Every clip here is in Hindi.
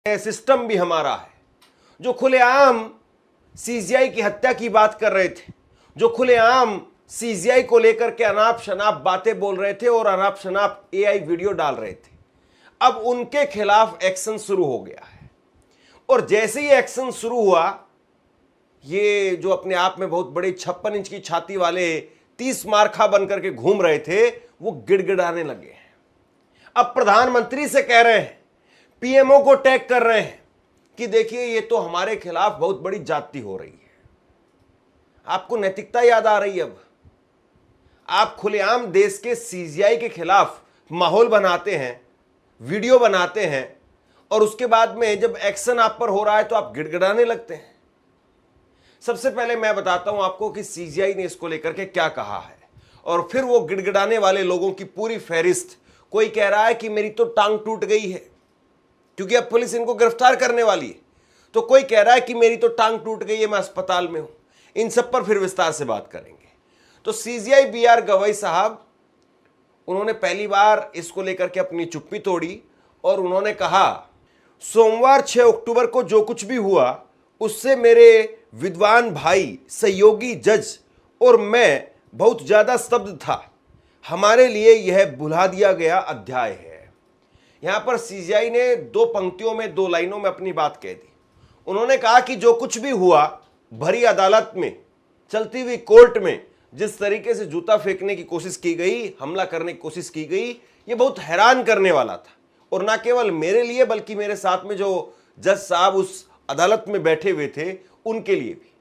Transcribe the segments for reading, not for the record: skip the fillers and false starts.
सिस्टम भी हमारा है, जो खुलेआम सीजीआई की हत्या की बात कर रहे थे, जो खुलेआम सीजीआई को लेकर के अनाप शनाप बातें बोल रहे थे और अनाप शनाप एआई वीडियो डाल रहे थे, अब उनके खिलाफ एक्शन शुरू हो गया है। और जैसे ही एक्शन शुरू हुआ, ये जो अपने आप में बहुत बड़े 56 इंच की छाती वाले 30 मारखा बनकर के घूम रहे थे, वो गिड़गिड़ाने लगे हैं। अब प्रधानमंत्री से कह रहे हैं, पीएमओ को टैग कर रहे हैं कि देखिए ये तो हमारे खिलाफ बहुत बड़ी जाति हो रही है। आपको नैतिकता याद आ रही है? अब आप खुलेआम देश के सीजीआई के खिलाफ माहौल बनाते हैं, वीडियो बनाते हैं, और उसके बाद में जब एक्शन आप पर हो रहा है तो आप गिड़गिड़ाने लगते हैं। सबसे पहले मैं बताता हूं आपको कि सीजीआई ने इसको लेकर के क्या कहा है, और फिर वो गिड़गिड़ाने वाले लोगों की पूरी फहरिस्त। कोई कह रहा है कि मेरी तो टांग टूट गई है क्योंकि अब पुलिस इनको गिरफ्तार करने वाली है, तो कोई कह रहा है कि मेरी तो टांग टूट गई है, मैं अस्पताल में हूं। इन सब पर फिर विस्तार से बात करेंगे। तो सीजीआई बीआर गवई साहब, उन्होंने पहली बार इसको लेकर के अपनी चुप्पी तोड़ी और उन्होंने कहा, सोमवार 6 अक्टूबर को जो कुछ भी हुआ उससे मेरे विद्वान भाई, सहयोगी जज और मैं बहुत ज्यादा स्तब्ध था। हमारे लिए यह भुला दिया गया अध्याय है। यहां पर सीजीआई ने 2 पंक्तियों में 2 लाइनों में अपनी बात कह दी। उन्होंने कहा कि जो कुछ भी हुआ, भरी अदालत में, चलती हुई कोर्ट में जिस तरीके से जूता फेंकने की कोशिश की गई, हमला करने की कोशिश की गई, यह बहुत हैरान करने वाला था। और ना केवल मेरे लिए बल्कि मेरे साथ में जो जज साहब उस अदालत में बैठे हुए थे उनके लिए भी।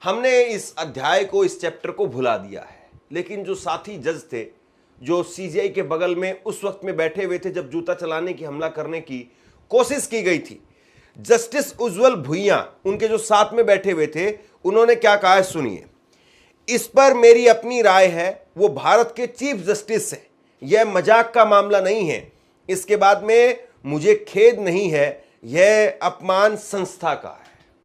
हमने इस अध्याय को, इस चैप्टर को भुला दिया है। लेकिन जो साथी जज थे, जो सीजीआई के बगल में उस वक्त में बैठे हुए थे जब जूता चलाने की, हमला करने की कोशिश की गई थी, जस्टिस उज्जवल भुइयां उनके जो साथ में बैठे हुए थे, उन्होंने क्या कहा है सुनिए। इस पर मेरी अपनी राय है, वो भारत के चीफ जस्टिस हैं, यह मजाक का मामला नहीं है। इसके बाद में मुझे खेद नहीं है, यह अपमान संस्था का है।